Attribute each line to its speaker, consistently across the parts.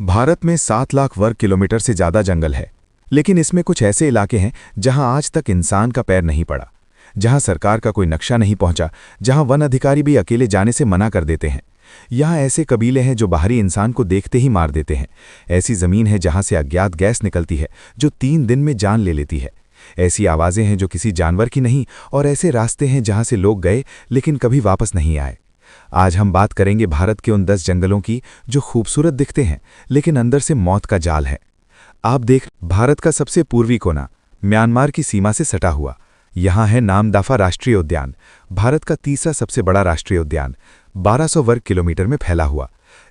Speaker 1: भारत में 7 लाख वर्ग किलोमीटर से ज्यादा जंगल है, लेकिन इसमें कुछ ऐसे इलाके हैं जहां आज तक इंसान का पैर नहीं पड़ा, जहां सरकार का कोई नक्शा नहीं पहुंचा, जहां वन अधिकारी भी अकेले जाने से मना कर देते हैं। यहाँ ऐसे कबीले हैं जो बाहरी इंसान को देखते ही मार देते हैं। ऐसी जमीन है जहां से अज्ञात गैस निकलती है जो 3 दिन में जान ले लेती है। ऐसी आवाजें हैं जो किसी जानवर की नहीं, और ऐसे रास्ते हैं जहां से लोग गए लेकिन कभी वापस नहीं आए। आज हम बात करेंगे भारत के उन 10 जंगलों की जो खूबसूरत दिखते हैं लेकिन अंदर से मौत का जाल है। आप देख, भारत का सबसे पूर्वी कोना म्यांमार की सीमा से सटा हुआ। यहाँ है नामदाफा राष्ट्रीय उद्यान, भारत का तीसरा सबसे बड़ा राष्ट्रीय उद्यान, 1200 वर्ग किलोमीटर में फैला हुआ।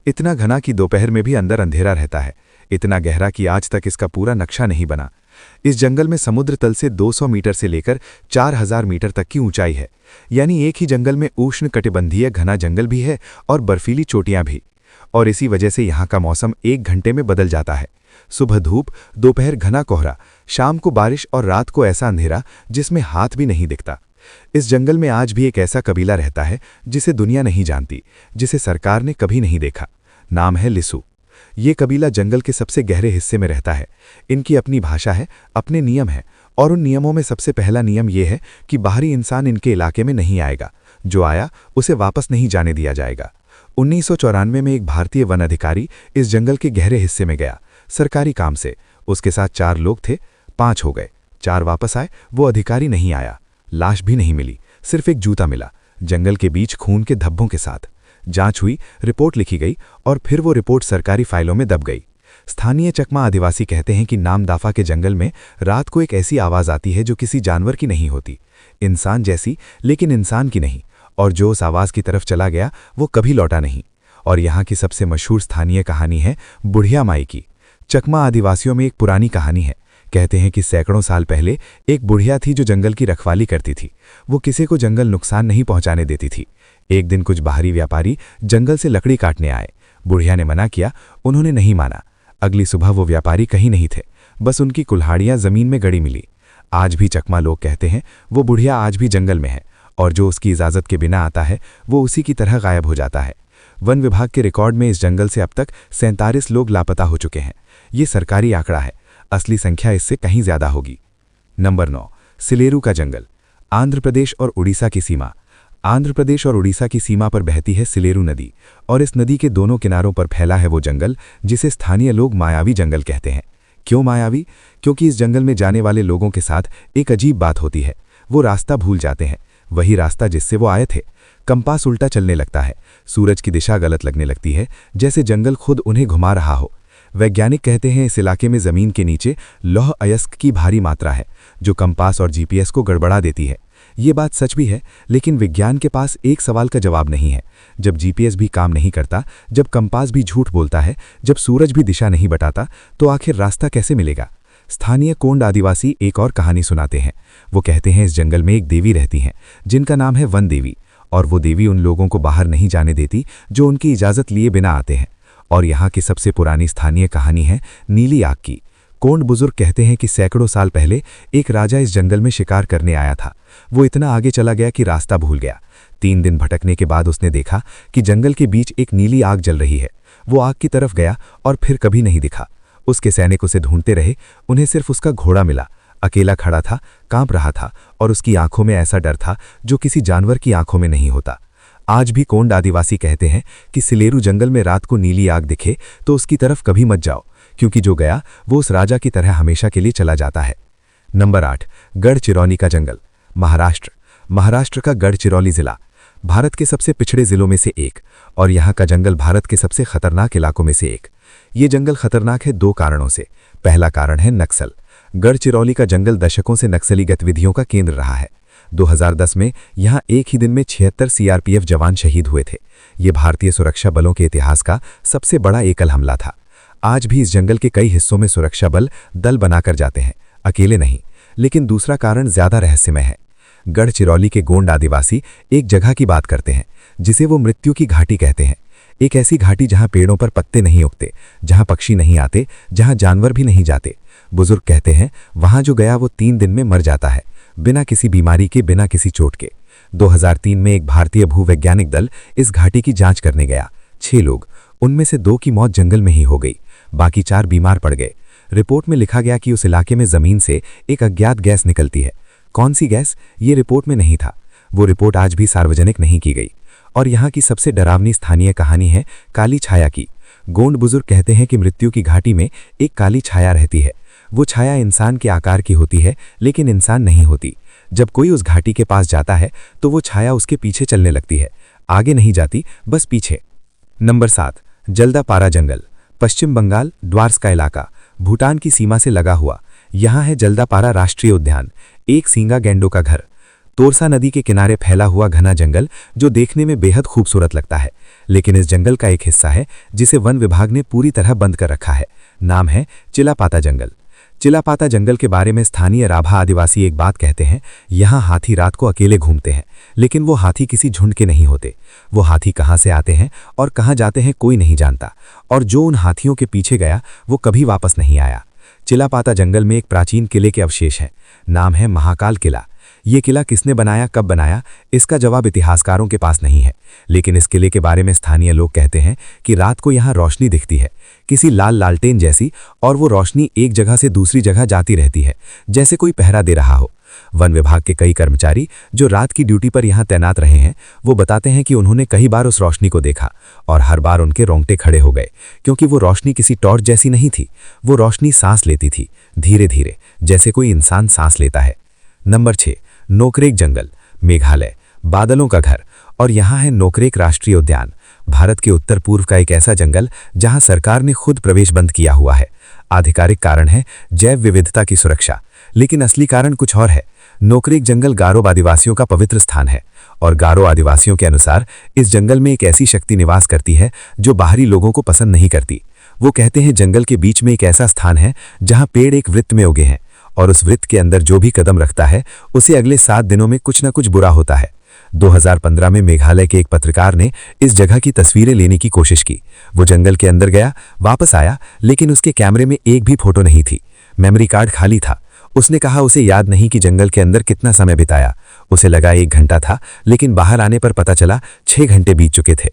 Speaker 1: इतना घना कि दोपहर में भी अंदर अंधेरा रहता है, इतना गहरा कि आज तक इसका पूरा नक्शा नहीं बना। इस जंगल में समुद्र तल से 200 मीटर से लेकर 4000 मीटर तक की ऊंचाई है, यानी एक ही जंगल में उष्णकटिबंधीय घना जंगल भी है और बर्फीली चोटियां भी। और इसी वजह से यहाँ का मौसम 1 घंटे में बदल जाता है। सुबह धूप, दोपहर घना कोहरा, शाम को बारिश और रात को ऐसा अंधेरा जिसमें हाथ भी नहीं दिखता। इस जंगल में आज भी एक ऐसा कबीला रहता है जिसे दुनिया नहीं जानती, जिसे सरकार ने कभी नहीं देखा। नाम है लिसु। ये कबीला जंगल के सबसे गहरे हिस्से में रहता है। इनकी अपनी भाषा है, अपने नियम हैं, और उन नियमों में सबसे पहला नियम यह है कि बाहरी इंसान इनके इलाके में नहीं आएगा। जो आया उसे वापस नहीं जाने दिया जाएगा। 1994 में एक भारतीय वन अधिकारी इस जंगल के गहरे हिस्से में गया सरकारी काम से। उसके साथ 4 लोग थे, 5 हो गए, 4 वापस आए। वो अधिकारी नहीं आया, लाश भी नहीं मिली, सिर्फ एक जूता मिला, जंगल के बीच खून के धब्बों के साथ। जांच हुई, रिपोर्ट लिखी गई और फिर वो रिपोर्ट सरकारी फाइलों में दब गई। स्थानीय चकमा आदिवासी कहते हैं कि नामदाफा के जंगल में रात को एक ऐसी आवाज आती है जो किसी जानवर की नहीं होती, इंसान जैसी, लेकिन इंसान की नहीं। और जो उस आवाज की तरफ चला गया वो कभी लौटा नहीं। और यहाँ की सबसे मशहूर स्थानीय कहानी है बुढ़िया माई की। चकमा आदिवासियों में एक पुरानी कहानी है। कहते हैं कि सैकड़ों साल पहले एक बुढ़िया थी जो जंगल की रखवाली करती थी। वो किसी को जंगल नुकसान नहीं पहुंचाने देती थी। एक दिन कुछ बाहरी व्यापारी जंगल से लकड़ी काटने आए। बुढ़िया ने मना किया, उन्होंने नहीं माना। अगली सुबह वो व्यापारी कहीं नहीं थे, बस उनकी कुल्हाड़ियां जमीन में गड़ी मिली। आज भी चकमा लोग कहते हैं वो बुढ़िया आज भी जंगल में है, और जो उसकी इजाजत के बिना आता है वो उसी की तरह गायब हो जाता है। वन विभाग के रिकॉर्ड में इस जंगल से अब तक 47 लोग लापता हो चुके हैं। ये सरकारी आंकड़ा है, असली संख्या इससे कहीं ज्यादा होगी। नंबर 9, सिलेरू का जंगल, आंध्र प्रदेश और उड़ीसा की सीमा। आंध्र प्रदेश और उड़ीसा की सीमा पर बहती है सिलेरू नदी, और इस नदी के दोनों किनारों पर फैला है वो जंगल जिसे स्थानीय लोग मायावी जंगल कहते हैं। क्यों मायावी? क्योंकि इस जंगल में जाने वाले लोगों के साथ एक अजीब बात होती है, वो रास्ता भूल जाते हैं, वही रास्ता जिससे वो आए थे। कंपास उल्टा चलने लगता है, सूरज की दिशा गलत लगने लगती है, जैसे जंगल खुद उन्हें घुमा रहा हो। वैज्ञानिक कहते हैं इस इलाके में जमीन के नीचे लौह अयस्क की भारी मात्रा है जो कंपास और जीपीएस को गड़बड़ा देती है। ये बात सच भी है, लेकिन विज्ञान के पास एक सवाल का जवाब नहीं है। जब जीपीएस भी काम नहीं करता, जब कंपास भी झूठ बोलता है, जब सूरज भी दिशा नहीं बताता, तो आखिर रास्ता कैसे मिलेगा? स्थानीय कोंड आदिवासी एक और कहानी सुनाते हैं। वो कहते हैं इस जंगल में एक देवी रहती हैं जिनका नाम है वन देवी, और वो देवी उन लोगों को बाहर नहीं जाने देती जो उनकी इजाज़त लिए बिना आते हैं। और यहाँ की सबसे पुरानी स्थानीय कहानी है नीली आग की। कोंड बुजुर्ग कहते हैं कि सैकड़ों साल पहले एक राजा इस जंगल में शिकार करने आया था। वो इतना आगे चला गया कि रास्ता भूल गया। 3 दिन भटकने के बाद उसने देखा कि जंगल के बीच एक नीली आग जल रही है। वो आग की तरफ गया और फिर कभी नहीं दिखा। उसके सैनिक उसे ढूंढते रहे, उन्हें सिर्फ उसका घोड़ा मिला। अकेला खड़ा था, कांप रहा था, और उसकी आंखों में ऐसा डर था जो किसी जानवर की आंखों में नहीं होता। आज भी कोंड आदिवासी कहते हैं कि सिलेरू जंगल में रात को नीली आग दिखे तो उसकी तरफ कभी मत जाओ, क्योंकि जो गया वो उस राजा की तरह हमेशा के लिए चला जाता है। नंबर 8, गढ़चिरौली का जंगल, महाराष्ट्र। महाराष्ट्र का गढ़चिरौली जिला भारत के सबसे पिछड़े जिलों में से एक, और यहाँ का जंगल भारत के सबसे खतरनाक इलाकों में से एक। ये जंगल खतरनाक है 2 कारणों से। पहला कारण है नक्सल। गढ़चिरौली का जंगल दशकों से नक्सली गतिविधियों का केंद्र रहा है। 2010 में यहाँ एक ही दिन में 76 सीआरपीएफ जवान शहीद हुए थे। ये भारतीय सुरक्षा बलों के इतिहास का सबसे बड़ा एकल हमला था। आज भी इस जंगल के कई हिस्सों में सुरक्षा बल दल बनाकर जाते हैं, अकेले नहीं। लेकिन दूसरा कारण ज्यादा रहस्यमय है। गढ़चिरौली के गोंड आदिवासी एक जगह की बात करते हैं जिसे वो मृत्यु की घाटी कहते हैं। एक ऐसी घाटी जहां पेड़ों पर पत्ते नहीं उगते, जहां पक्षी नहीं आते, जहां जानवर भी नहीं जाते। बुजुर्ग कहते हैं वहां जो गया वो 3 दिन में मर जाता है, बिना किसी बीमारी के, बिना किसी चोट के। 2003 में एक भारतीय भूवैज्ञानिक दल इस घाटी की जांच करने गया। 6 लोग,
Speaker 2: उनमें से 2 की मौत जंगल में ही हो गई, बाकी 4 बीमार पड़ गए। रिपोर्ट में लिखा गया कि उस इलाके में जमीन से एक अज्ञात गैस निकलती है। कौन सी गैस, ये रिपोर्ट में नहीं था। वो रिपोर्ट आज भी सार्वजनिक नहीं की गई। और यहाँ की सबसे डरावनी स्थानीय कहानी है काली छाया की। गोंड बुजुर्ग कहते हैं कि मृत्यु की घाटी में एक काली छाया रहती है। वो छाया इंसान के आकार की होती है, लेकिन इंसान नहीं होती। जब कोई उस घाटी के पास जाता है तो वो छाया उसके पीछे चलने लगती है, आगे नहीं जाती, बस पीछे। नंबर 7, जल्दापारा जंगल, पश्चिम बंगाल, द्वारस का इलाका, भूटान की सीमा से लगा हुआ। यहाँ है जल्दापारा राष्ट्रीय उद्यान, एक सींगा गैंडों का घर। तोरसा नदी के किनारे फैला हुआ घना जंगल जो देखने में बेहद खूबसूरत लगता है, लेकिन इस जंगल का एक हिस्सा है जिसे वन विभाग ने पूरी तरह बंद कर रखा है। नाम है चिलापाता जंगल। चिलापाता जंगल के बारे में स्थानीय राभा आदिवासी एक बात कहते हैं, यहाँ हाथी रात को अकेले घूमते हैं, लेकिन वो हाथी किसी झुंड के नहीं होते। वो हाथी कहाँ से आते हैं और कहाँ जाते हैं कोई नहीं जानता, और जो उन हाथियों के पीछे गया वो कभी वापस नहीं आया। चिलापाता जंगल में एक प्राचीन किले के अवशेष हैं, नाम है महाकाल किला। ये किला किसने बनाया, कब बनाया, इसका जवाब इतिहासकारों के पास नहीं है, लेकिन इस किले के बारे में स्थानीय लोग कहते हैं कि रात को यहाँ रोशनी दिखती है, किसी लाल लालटेन जैसी, और वो रोशनी एक जगह से दूसरी जगह जाती रहती है, जैसे कोई पहरा दे रहा हो। वन विभाग के कई कर्मचारी जो रात की ड्यूटी पर यहाँ तैनात रहे हैं, वो बताते हैं कि उन्होंने कई बार उस रोशनी को देखा और हर बार उनके रोंगटे खड़े हो गए, क्योंकि वो रोशनी किसी टॉर्च जैसी नहीं थी। वो रोशनी सांस लेती थी, धीरे धीरे, जैसे कोई इंसान सांस लेता है। नंबर 6, नोकरेक जंगल, मेघालय, बादलों का घर, और यहाँ है नोकरेक राष्ट्रीय उद्यान, भारत के उत्तर पूर्व का एक ऐसा जंगल जहाँ सरकार ने खुद प्रवेश बंद किया हुआ है। आधिकारिक कारण है जैव विविधता की सुरक्षा, लेकिन असली कारण कुछ और है। नोकरेक जंगल गारो आदिवासियों का पवित्र स्थान है, और गारो आदिवासियों के अनुसार इस जंगल में एक ऐसी शक्ति निवास करती है जो बाहरी लोगों को पसंद नहीं करती। वो कहते हैं जंगल के बीच में एक ऐसा स्थान है जहाँ पेड़ एक वृत्त में उगे हैं, और उस वृत्त के अंदर जो भी कदम रखता है उसे अगले 7 दिनों में कुछ न कुछ बुरा होता है। 2015 में मेघालय के एक पत्रकार ने इस जगह की तस्वीरें लेने की कोशिश की। वो जंगल के अंदर गया, वापस आया, लेकिन उसके कैमरे में एक भी फोटो नहीं थी, मेमोरी कार्ड खाली था। उसने कहा उसे याद नहीं कि जंगल के अंदर कितना समय बिताया। उसे लगा 1 घंटा था, लेकिन बाहर आने पर पता चला 6 घंटे बीत चुके थे।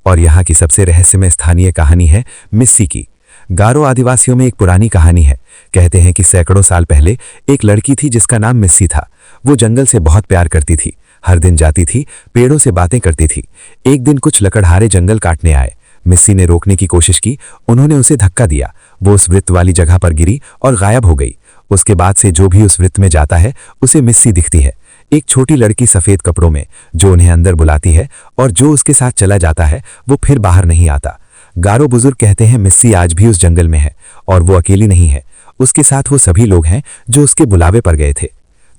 Speaker 2: और यहाँ की सबसे रहस्यमय स्थानीय कहानी है मिस्सी की। गारो आदिवासियों में एक पुरानी कहानी है। कहते हैं कि सैकड़ों साल पहले एक लड़की थी जिसका नाम मिस्सी था। वो जंगल से बहुत प्यार करती थी, हर दिन जाती थी, पेड़ों से बातें करती थी। एक दिन कुछ लकड़हारे जंगल काटने आए। मिस्सी ने रोकने की कोशिश की, उन्होंने उसे धक्का दिया। वो उस वृत्त वाली जगह पर गिरी और गायब हो गई। उसके बाद से जो भी उस वृत्त में जाता है उसे मिस्सी दिखती है, एक छोटी लड़की सफेद कपड़ों में, जो उन्हें अंदर बुलाती है, और जो उसके साथ चला जाता है वो फिर बाहर नहीं आता। गारो बुजुर्ग कहते हैं मिस्सी आज भी उस जंगल में है, और वो अकेली नहीं है, उसके साथ वो सभी लोग हैं जो उसके बुलावे पर गए थे।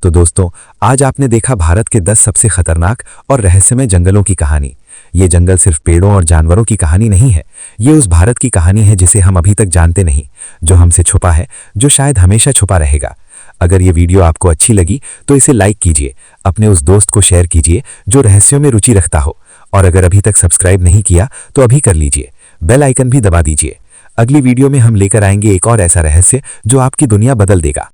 Speaker 2: तो दोस्तों, आज आपने देखा भारत के 10 सबसे खतरनाक और रहस्यमय जंगलों की कहानी। ये जंगल सिर्फ पेड़ों और जानवरों की कहानी नहीं है, ये उस भारत की कहानी है जिसे हम अभी तक जानते नहीं, जो हमसे छुपा है, जो शायद हमेशा छुपा रहेगा। अगर ये वीडियो आपको अच्छी लगी तो इसे लाइक कीजिए, अपने उस दोस्त को शेयर कीजिए जो रहस्यों में रुचि रखता हो, और अगर अभी तक सब्सक्राइब नहीं किया तो अभी कर लीजिए, बेल आइकन भी दबा दीजिए। अगली वीडियो में हम लेकर आएंगे एक और ऐसा रहस्य जो आपकी दुनिया बदल देगा।